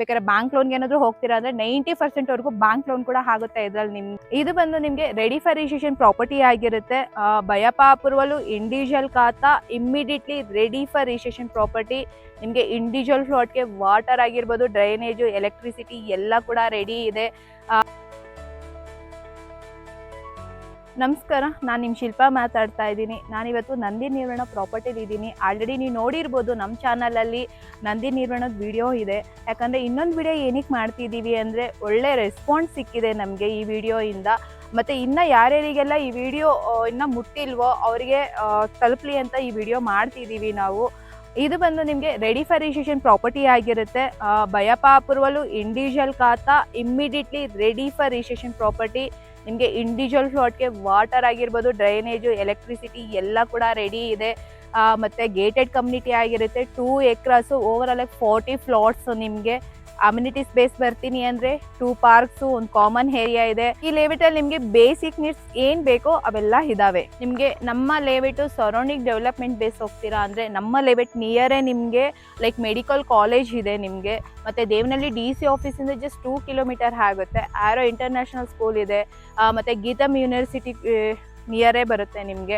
ಬೇಕಾದ್ರೆ ಬ್ಯಾಂಕ್ ಲೋನ್ಗೆ ಏನಾದ್ರು ಹೋಗ್ತೀರಾ ಅಂದ್ರೆ 90% ವರೆಗೂ ಬ್ಯಾಂಕ್ ಲೋನ್ ಕೂಡ ಆಗುತ್ತೆ ಇದ್ರಲ್ಲಿ ನಿಮ್ಗೆ. ಇದು ಬಂದು ನಿಮ್ಗೆ ರೆಡಿ ಫಾರ್ ರಿಜಿಸ್ಟ್ರೇಷನ್ ಪ್ರಾಪರ್ಟಿ ಆಗಿರುತ್ತೆ. ಬಯಪ ಅಪ್ರೂವಲ್, ಇಂಡಿವಿಜುವಲ್ ಖಾತಾ, immediately ready for registration property. ನಿಮಗೆ ಇಂಡಿವಿಜುವಲ್ ಫ್ಲಾಟ್ಗೆ ವಾಟರ್ ಆಗಿರ್ಬೋದು, ಡ್ರೈನೇಜು, ಎಲೆಕ್ಟ್ರಿಸಿಟಿ ಎಲ್ಲ ಕೂಡ ರೆಡಿ ಇದೆ. ನಮಸ್ಕಾರ, ನಾನು ನಿಮ್ಮ ಶಿಲ್ಪಾ ಮಾತಾಡ್ತಾ ಇದ್ದೀನಿ. ನಾನಿವತ್ತು ನಂದಿ ನಿರ್ವಹಣಾ ಪ್ರಾಪರ್ಟಿಲಿ ಇದ್ದೀನಿ. ಆಲ್ರೆಡಿ ನೀವು ನೋಡಿರ್ಬೋದು ನಮ್ಮ ಚಾನಲಲ್ಲಿ ನಂದಿ ನಿರ್ವಹಣದ ವಿಡಿಯೋ ಇದೆ. ಯಾಕಂದರೆ ಇನ್ನೊಂದು ವಿಡಿಯೋ ಏನಕ್ಕೆ ಮಾಡ್ತಿದ್ದೀವಿ ಅಂದರೆ ಒಳ್ಳೆ ರೆಸ್ಪಾನ್ಸ್ ಸಿಕ್ಕಿದೆ ನಮಗೆ ಈ ವಿಡಿಯೋಯಿಂದ. ಮತ್ತು ಇನ್ನು ಯಾರ್ಯಾರಿಗೆಲ್ಲ ಈ ವಿಡಿಯೋ ಇನ್ನೂ ಮುಟ್ಟಿಲ್ವೋ ಅವರಿಗೆ ತಲುಪಲಿ ಅಂತ ಈ ವಿಡಿಯೋ ಮಾಡ್ತಿದ್ದೀವಿ ನಾವು. ಇದು ಬಂದು ನಿಮಗೆ ರೆಡಿ ಫಾರ್ ರಿಜಿಸ್ಟ್ರೇಷನ್ ಪ್ರಾಪರ್ಟಿ ಆಗಿರುತ್ತೆ. ಬಯಪ ಅಪ್ರೂವಲು, ಇಂಡಿವಿಜುವಲ್ ಖಾತಾ, immediately ready for registration property. ನಿಮಗೆ ಇಂಡಿವಿಜುವಲ್ ಫ್ಲಾಟ್ಗೆ ವಾಟರ್ ಆಗಿರ್ಬೋದು, ಡ್ರೈನೇಜು, ಎಲೆಕ್ಟ್ರಿಸಿಟಿ ಎಲ್ಲ ಕೂಡ ರೆಡಿ ಇದೆ. ಮತ್ತು ಗೇಟೆಡ್ ಕಮ್ಯುನಿಟಿ ಆಗಿರುತ್ತೆ. 2 acres ಓವರಾಲ್ 40 ಫ್ಲಾಟ್ಸು. ನಿಮಗೆ ಅಮ್ಯುನಿಟೀಸ್ ಬೇಸ್ ಬರ್ತೀನಿ ಅಂದರೆ 2 ಪಾರ್ಕ್ಸು, ಒಂದು ಕಾಮನ್ ಏರಿಯಾ ಇದೆ. ಈ ಲೇಔಟಲ್ಲಿ ನಿಮಗೆ ಬೇಸಿಕ್ ನೀಡ್ಸ್ ಏನು ಬೇಕೋ ಅವೆಲ್ಲ ಇದಾವೆ. ನಿಮಗೆ ನಮ್ಮ ಲೇಔಟು ಸರೌಂಡಿಂಗ್ ಡೆವಲಪ್ಮೆಂಟ್ ಬೇಸ್ ಹೋಗ್ತೀರಾ ಅಂದರೆ ನಮ್ಮ ಲೇಔಟ್ ನಿಯರೇ ನಿಮಗೆ ಲೈಕ್ ಮೆಡಿಕಲ್ ಕಾಲೇಜ್ ಇದೆ ನಿಮಗೆ. ಮತ್ತು ದೇವನಹಳ್ಳಿ DC ಆಫೀಸಿಂದ ಜಸ್ಟ್ 2 ಕಿಲೋಮೀಟರ್ ಆಗುತ್ತೆ. ಆರೋ ಇಂಟರ್ನ್ಯಾಷನಲ್ ಸ್ಕೂಲ್ ಇದೆ. ಮತ್ತು ಗೀತಮ್ ಯೂನಿವರ್ಸಿಟಿ ನಿಯರೇ ಬರುತ್ತೆ ನಿಮಗೆ.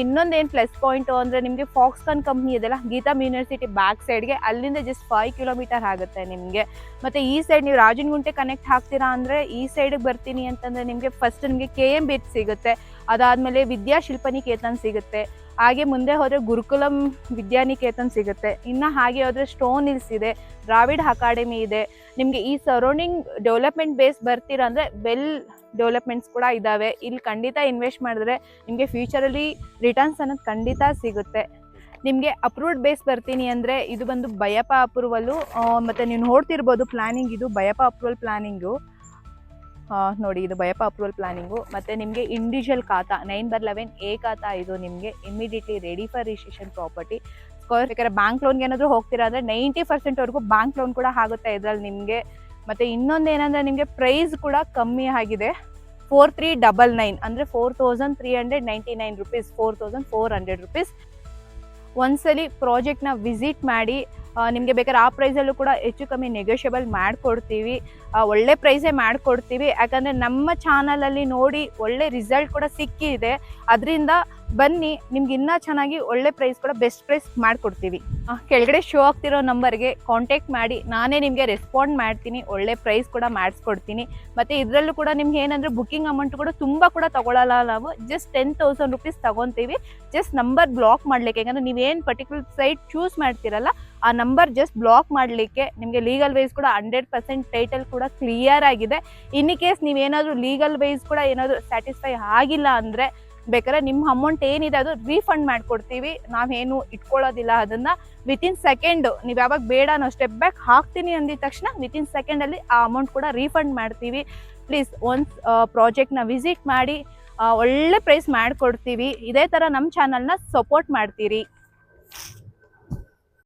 ಇನ್ನೊಂದೇನು ಪ್ಲಸ್ ಪಾಯಿಂಟು ಅಂದರೆ ನಿಮಗೆ ಫಾಕ್ಸ್ಕಾನ್ ಕಂಪ್ನಿ ಇದೆಲ್ಲ ಗೀತಮ್ ಯೂನಿವರ್ಸಿಟಿ ಬ್ಯಾಕ್ ಸೈಡ್ಗೆ, ಅಲ್ಲಿಂದ ಜಸ್ಟ್ 5 ಕಿಲೋಮೀಟರ್ ಆಗುತ್ತೆ ನಿಮಗೆ. ಮತ್ತು ಈ ಸೈಡ್ ನೀವು ರಾಜನಗುಂಟೆ ಕನೆಕ್ಟ್ ಆಗ್ತೀರಾ ಅಂದರೆ ಈ ಸೈಡಿಗೆ ಬರ್ತೀನಿ ಅಂತಂದರೆ ನಿಮಗೆ ಫಸ್ಟ್ ನಿಮಗೆ KM ಬೀಚ್ ಸಿಗುತ್ತೆ. ಅದಾದಮೇಲೆ ವಿದ್ಯಾಶಿಲ್ಪನಿಕೇತನ್ ಸಿಗುತ್ತೆ. ಹಾಗೆ ಮುಂದೆ ಹೋದರೆ ಗುರುಕುಲಂ ವಿದ್ಯಾನಿಕೇತನ್ ಸಿಗುತ್ತೆ. ಇನ್ನು ಹಾಗೆ ಹೋದರೆ ಸ್ಟೋನ್ ಹಿಲ್ಸ್ ಇದೆ, ದ್ರಾವಿಡ್ ಅಕಾಡೆಮಿ ಇದೆ. ನಿಮಗೆ ಈ ಸರೌಂಡಿಂಗ್ ಡೆವಲಪ್ಮೆಂಟ್ ಬೇಸ್ ಬರ್ತೀರಾ ಅಂದರೆ ವೆಲ್ ಡೆವಲಪ್ಮೆಂಟ್ಸ್ ಕೂಡ ಇದ್ದಾವೆ. ಇಲ್ಲಿ ಖಂಡಿತ ಇನ್ವೆಸ್ಟ್ ಮಾಡಿದ್ರೆ ನಿಮಗೆ ಫ್ಯೂಚರಲ್ಲಿ ರಿಟರ್ನ್ಸ್ ಅನ್ನೋದು ಖಂಡಿತ ಸಿಗುತ್ತೆ. ನಿಮಗೆ ಅಪ್ರೂವ್ಡ್ ಬೇಸ್ ಬರ್ತೀನಿ ಅಂದರೆ ಇದು ಬಂದು ಬಯಪ ಅಪ್ರೂವಲ್ಲು. ಮತ್ತು ನೀವು ನೋಡ್ತಿರ್ಬೋದು ಪ್ಲ್ಯಾನಿಂಗ್, ಇದು ಬಯಪ ಅಪ್ರೂವಲ್ ಪ್ಲ್ಯಾನಿಂಗು. ನೋಡಿ, ಇದು ಬಯಪ ಅಪ್ರೂವಲ್ ಪ್ಲ್ಯಾನಿಂಗು. ಮತ್ತು ನಿಮಗೆ ಇಂಡಿವಿಜುವಲ್ ಖಾತಾ 9/11A ಖಾತಾ. ಇದು ನಿಮಗೆ immediately ready for registration property. ಬೇಕಾದ್ರೆ ಬ್ಯಾಂಕ್ ಲೋನ್ಗೆ ಏನಾದರೂ ಹೋಗ್ತೀರಾ ಅಂದರೆ 90% ವರೆಗೂ ಬ್ಯಾಂಕ್ ಲೋನ್ ಕೂಡ ಆಗುತ್ತೆ ಇದರಲ್ಲಿ ನಿಮಗೆ. ಮತ್ತು ಇನ್ನೊಂದು ಏನಂದರೆ ನಿಮಗೆ ಪ್ರೈಸ್ ಕೂಡ ಕಮ್ಮಿ ಆಗಿದೆ. 4399 ಅಂದರೆ 4399 ರುಪೀಸ್, 4400 ರುಪೀಸ್. ಒಂದ್ಸಲಿ ಪ್ರಾಜೆಕ್ಟ್ನ ವಿಸಿಟ್ ಮಾಡಿ. ನಿಮಗೆ ಬೇಕಾದ್ರೆ ಆ ಪ್ರೈಸಲ್ಲೂ ಕೂಡ ಹೆಚ್ಚು ಕಮ್ಮಿ ನೆಗೋಷಿಯಬಲ್ ಮಾಡಿಕೊಡ್ತೀವಿ. ಒಳ್ಳೆ ಪ್ರೈಸೇ ಮಾಡಿಕೊಡ್ತೀವಿ. ಯಾಕಂದರೆ ನಮ್ಮ ಚಾನಲಲ್ಲಿ ನೋಡಿ ಒಳ್ಳೆ ರಿಸಲ್ಟ್ ಕೂಡ ಸಿಕ್ಕಿದೆ. ಅದರಿಂದ ಬನ್ನಿ, ನಿಮ್ಗೆ ಇನ್ನೂ ಚೆನ್ನಾಗಿ ಒಳ್ಳೆ ಪ್ರೈಸ್ ಕೂಡ ಬೆಸ್ಟ್ ಪ್ರೈಸ್ ಮಾಡಿಕೊಡ್ತೀವಿ. ಕೆಳಗಡೆ ಶೋ ಆಗ್ತಿರೋ ನಂಬರ್ಗೆ ಕಾಂಟ್ಯಾಕ್ಟ್ ಮಾಡಿ, ನಾನೇ ನಿಮಗೆ ರೆಸ್ಪಾಂಡ್ ಮಾಡ್ತೀನಿ. ಒಳ್ಳೆ ಪ್ರೈಸ್ ಕೂಡ ಮಾಡಿಸ್ಕೊಡ್ತೀನಿ. ಮತ್ತು ಇದರಲ್ಲೂ ಕೂಡ ನಿಮ್ಗೆ ಏನಂದರೆ ಬುಕ್ಕಿಂಗ್ ಅಮೌಂಟ್ ಕೂಡ ತುಂಬ ಕೂಡ ತೊಗೊಳ್ಳಲ್ಲ ನಾವು. ಜಸ್ಟ್ 10,000 ರುಪೀಸ್ ತೊಗೊತೀವಿ. ಜಸ್ಟ್ ನಂಬರ್ ಬ್ಲಾಕ್ ಮಾಡಲಿಕ್ಕೆ. ಯಾಕಂದರೆ ನೀವೇನು ಪರ್ಟಿಕ್ಯುಲರ್ ಸೈಟ್ ಚೂಸ್ ಮಾಡ್ತೀರಲ್ಲ ಆ ನಂಬರ್ ಜಸ್ಟ್ ಬ್ಲಾಕ್ ಮಾಡಲಿಕ್ಕೆ. ನಿಮಗೆ ಲೀಗಲ್ ವೈಸ್ ಕೂಡ 100% ಟೈಟಲ್ ಕೂಡ ಕ್ಲಿಯರ್ ಆಗಿದೆ. ಇನ್ ಕೇಸ್ ನೀವೇನಾದರೂ ಲೀಗಲ್ ವೈಸ್ ಕೂಡ ಏನಾದರೂ ಸ್ಯಾಟಿಸ್ಫೈ ಆಗಿಲ್ಲ ಅಂದರೆ ಬೇಕಾದ್ರೆ ನಿಮ್ಮ ಅಮೌಂಟ್ ಏನಿದೆ ಅದು ರೀಫಂಡ್ ಮಾಡಿಕೊಡ್ತೀವಿ. ನಾವೇನು ಇಟ್ಕೊಳ್ಳೋದಿಲ್ಲ ಅದನ್ನು. ವಿತಿನ್ ಸೆಕೆಂಡು ನೀವು ಯಾವಾಗ ಬೇಡ ನಾವು ಸ್ಟೆಪ್ ಬ್ಯಾಕ್ ಹಾಕ್ತೀನಿ ಅಂದಿದ ತಕ್ಷಣ ವಿತಿನ್ ಸೆಕೆಂಡಲ್ಲಿ ಆ ಅಮೌಂಟ್ ಕೂಡ ರೀಫಂಡ್ ಮಾಡ್ತೀವಿ. ಪ್ಲೀಸ್ ಒನ್ಸ್ ಪ್ರಾಜೆಕ್ಟ್ನ ವಿಸಿಟ್ ಮಾಡಿ. ಒಳ್ಳೆ ಪ್ರೈಸ್ ಮಾಡಿಕೊಡ್ತೀವಿ. ಇದೇ ಥರ ನಮ್ಮ ಚಾನಲ್ನ ಸಪೋರ್ಟ್ ಮಾಡ್ತೀರಿ.